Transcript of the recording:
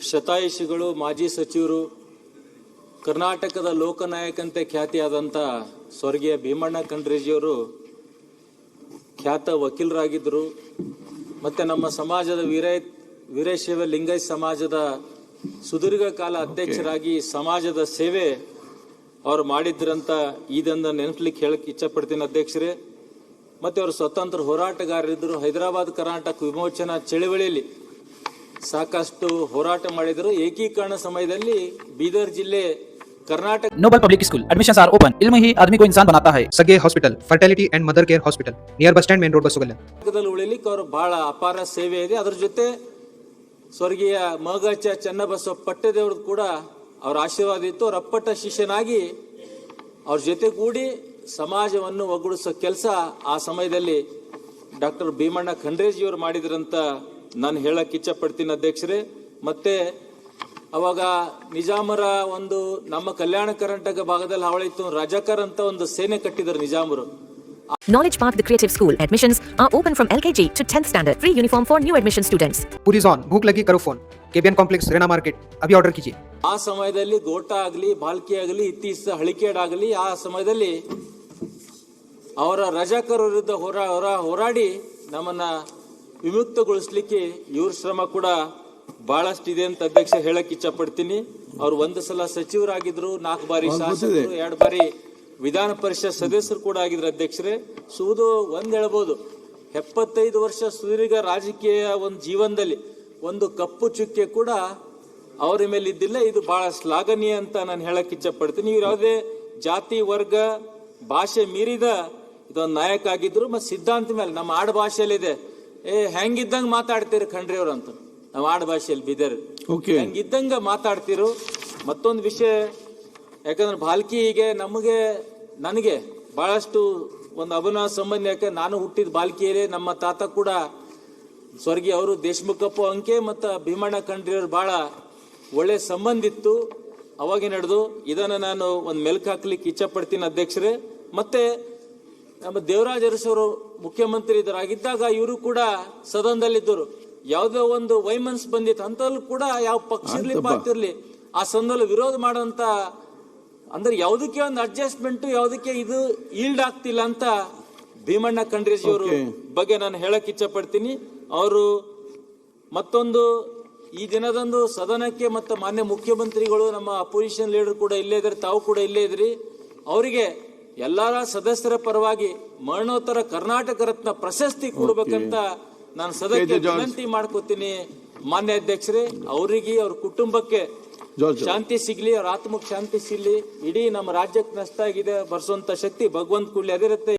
ಶತಾಯುಷಿಗಳು, ಮಾಜಿ ಸಚಿವರು, ಕರ್ನಾಟಕದ ಲೋಕನಾಯಕಂತೆ ಖ್ಯಾತಿಯಾದಂಥ ಸ್ವರ್ಗೀಯ ಭೀಮಣ್ಣ ಖಂಡ್ರೇಜಿಯವರು ಖ್ಯಾತ ವಕೀಲರಾಗಿದ್ದರು. ಮತ್ತು ನಮ್ಮ ಸಮಾಜದ ವೀರಶೈವ ಲಿಂಗಾಯತ ಸಮಾಜದ ಸುದೀರ್ಘ ಕಾಲ ಅಧ್ಯಕ್ಷರಾಗಿ ಸಮಾಜದ ಸೇವೆ ಅವರು ಮಾಡಿದ್ರಂತ ಇದನ್ನು ನೆನಪಲಿಕ್ಕೆ ಹೇಳಕ್ಕೆ ಇಚ್ಛಪಡ್ತೀನಿ ಅಧ್ಯಕ್ಷರೇ. ಮತ್ತು ಅವರು ಸ್ವತಂತ್ರ ಹೋರಾಟಗಾರರಿದ್ದರು. ಹೈದರಾಬಾದ್ ಕರ್ನಾಟಕ ವಿಮೋಚನಾ ಚಳವಳಿಯಲ್ಲಿ ಸಾಕಷ್ಟು ಹೋರಾಟ ಮಾಡಿದರು. ಏಕೀಕರಣ ಸಮಯದಲ್ಲಿ ಬೀದರ್ ಜಿಲ್ಲೆ Karnataka noble public school admissions are open. इल्म ही आदमी को इंसान बनाता है. सगे hospital, fertility and mother care hospital, near bus stand, main road, बसुगल्य. ಉಳಿಲಿಕ್ಕೆ ಅವರು ಬಹಳ ಅಪಾರ ಸೇವೆ ಇದೆ. ಅದರ ಜೊತೆ ಸ್ವರ್ಗೀಯ ಮಗಚ ಚನ್ನಬಸವ ಪಟ್ಟದೇವ್ರದ್ದು ಕೂಡ ಅವರ ಆಶೀರ್ವಾದ ಇತ್ತು. ಅವರ ಅಪ್ಪಟ ಶಿಷ್ಯನಾಗಿ ಅವ್ರ ಜೊತೆಗೂಡಿ ಸಮಾಜವನ್ನು ಒಗ್ಗೂಡಿಸೋ ಕೆಲಸ ಆ ಸಮಯದಲ್ಲಿ ಡಾಕ್ಟರ್ ಭೀಮಣ್ಣ ಖಂಡ್ರೇಜಿಯವರು ಮಾಡಿದ್ರಂತ ನಾನು ಹೇಳಕ್ಕೆ ಇಚ್ಛಪಡ್ತೀನಿ ಅಧ್ಯಕ್ಷರೇ. ಮತ್ತೆ ಅವಾಗ ನಿಜಾಮರ ಒಂದು ನಮ್ಮ ಕಲ್ಯಾಣ ಕರ್ನಾಟಕ ಭಾಗದಲ್ಲಿ ಹಾವಳಿತ್ತು ರಜಾಕರ್ ಅಂತ ಒಂದು ಸೇನೆ ಕಟ್ಟಿದರು ನಿಜಾಮರು. Knowledge Park, the creative school. Admissions are open from LKG to 10th standard. Free uniform for new admission students. पूरी जोन भूख लगी करो फोन. केबियन कॉम्प्लेक्स, रेना मार्केट, अभी ऑर्डर कीजिए. ಆ ಸಮಯದಲ್ಲಿ ಗೋಟ ಆಗಲಿ, ಬಾಲ್ಕಿ ಆಗಲಿ, ಇತ್ತೀಚ ಹಳಿಕೇಡಾಗಲಿ ಆ ಸಮಯದಲ್ಲಿ ಅವರ ರಜಾಕರ್ ವಿರುದ್ಧ ಹೋರಾಡಿ ನಮ್ಮನ್ನ ವಿಮುಕ್ತಗೊಳಿಸ್ಲಿಕ್ಕೆ ಇವ್ರ ಶ್ರಮ ಕೂಡ ಬಹಳಷ್ಟಿದೆ ಅಂತ ಅಧ್ಯಕ್ಷ ಹೇಳಕ್ ಇಚ್ಛಪಡ್ತೀನಿ. ಅವ್ರು ಒಂದು ಸಲ ಸಚಿವರಾಗಿದ್ರು, 4 ಬಾರಿ ಶಾಸಕರು, 2 ಬಾರಿ ವಿಧಾನ ಪರಿಷತ್ ಸದಸ್ಯರು ಕೂಡ ಆಗಿದ್ರು ಅಧ್ಯಕ್ಷರೇ. ಸುವುದು ಒಂದ್ ಹೇಳ್ಬೋದು, 75 ವರ್ಷ ಸುದೀರ್ಘ ರಾಜಕೀಯ ಒಂದು ಜೀವನದಲ್ಲಿ ಒಂದು ಕಪ್ಪು ಚುಕ್ಕೆ ಕೂಡ ಅವರ ಮೇಲೆ ಇದ್ದಿಲ್ಲ. ಇದು ಬಹಳ ಶ್ಲಾಘನೀಯ ಅಂತ ನಾನು ಹೇಳಕ್ ಇಚ್ಛಪಡ್ತೀನಿ. ಇವ್ರು ಯಾವುದೇ ಜಾತಿ, ವರ್ಗ, ಭಾಷೆ ಮೀರಿದ ಇದೊಂದು ನಾಯಕ ಆಗಿದ್ರು. ಮತ್ತು ಸಿದ್ಧಾಂತ ಮೇಲೆ ನಮ್ಮ ಆಡು ಭಾಷೆಯಲ್ಲಿದೆ, ಹೆಂಗಿದ್ದಂಗೆ ಮಾತಾಡ್ತೀರಿ ಖಂಡ್ರೆ ಅವ್ರು ಅಂತ. ನಾವು ಆಡು ಭಾಷೆಯಲ್ಲಿ ಬಿದ್ದರ್ ಹೆಂಗಿದ್ದಂಗ ಮಾತಾಡ್ತಿರು. ಮತ್ತೊಂದು ವಿಷಯ, ಯಾಕಂದ್ರೆ ಬಾಲ್ಕಿಗೆ ನನಗೆ ಬಹಳಷ್ಟು ಒಂದು ಅಭಿನವ ಸಂಬಂಧ. ಯಾಕೆ ನಾನು ಹುಟ್ಟಿದ ಬಾಲ್ಕಿಯಲ್ಲಿ ನಮ್ಮ ತಾತ ಕೂಡ ಸ್ವರ್ಗೀಯ ಅವರು ದೇಶಮುಖಪ್ಪ ಅಂಕೆ ಮತ್ತು ಭೀಮಣ್ಣ ಖಂಡ್ರೆಯವರು ಬಹಳ ಒಳ್ಳೆ ಸಂಬಂಧ ಇತ್ತು ಅವಾಗ ನಡೆದು. ಇದನ್ನು ನಾನು ಒಂದು ಮೆಲ್ಕು ಹಾಕ್ಲಿಕ್ಕೆ ಇಚ್ಛಪಡ್ತೀನಿ ಅಧ್ಯಕ್ಷರೇ. ಮತ್ತೆ ನಮ್ಮ ದೇವರಾಜ ಅರಸು ಅವರು ಮುಖ್ಯಮಂತ್ರಿ ಇದರಾಗಿದ್ದಾಗ ಇವರು ಕೂಡ ಸದನದಲ್ಲಿದ್ದರು. ಯಾವುದೋ ಒಂದು ವೈಮನ್ಸ್ ಬಂದಿತ್ತು ಅಂತಲ್ಲೂ ಕೂಡ ಯಾವ ಪಕ್ಷ ಇರ್ಲಿ ಪಾರ್ತಿರ್ಲಿ ಆ ಸಂದರ್ಭದಲ್ಲಿ ವಿರೋಧ ಮಾಡೋಂತ, ಅಂದ್ರೆ ಯಾವುದಕ್ಕೆ ಒಂದು ಅಡ್ಜಸ್ಟ್ಮೆಂಟ್, ಯಾವುದಕ್ಕೆ ಇದು ಈಲ್ಡ್ ಆಗ್ತಿಲ್ಲ ಅಂತ ಭೀಮಣ್ಣ ಖಂಡ್ರೇಜಿ ಅವರು ಬಗ್ಗೆ ನಾನು ಹೇಳಕ್ ಇಚ್ಛಪಡ್ತೀನಿ. ಅವರು ಮತ್ತೊಂದು ಈ ದಿನದಂದು ಸದನಕ್ಕೆ ಮತ್ತು ಮಾನ್ಯ ಮುಖ್ಯಮಂತ್ರಿಗಳು, ನಮ್ಮ ಅಪೋಸಿಷನ್ ಲೀಡರ್ ಕೂಡ ಇಲ್ಲೇ ಇದ್ರಿ, ತಾವು ಕೂಡ ಇಲ್ಲೇ ಇದ್ರಿ. ಅವರಿಗೆ ಎಲ್ಲರ ಸದಸ್ಯರ ಪರವಾಗಿ ಮರಣೋತ್ತರ ಕರ್ನಾಟಕ ರತ್ನ ಪ್ರಶಸ್ತಿ ಕೊಡ್ಬೇಕಂತ ನಾನು ಸದಸ್ಯರಿಗೆ ವಿನಂತಿ ಮಾಡ್ಕೋತೀನಿ. ಮಾನ್ಯ ಅಧ್ಯಕ್ಷರೇ, ಅವರಿಗೆ ಅವ್ರ ಕುಟುಂಬಕ್ಕೆ ಶಾಂತಿ ಸಿಗ್ಲಿ, ಅವ್ರ ಆತ್ಮಕ್ಕೆ ಶಾಂತಿ ಸಿಗ್ಲಿ. ಇಡೀ ನಮ್ಮ ರಾಜ್ಯಕ್ಕೆ ನಷ್ಟ ಆಗಿದೆ, ಬರ್ಸೋಂತ ಶಕ್ತಿ ಭಗವಂತ ಕೂಡಲೇ ಅದಿರುತ್ತೆ.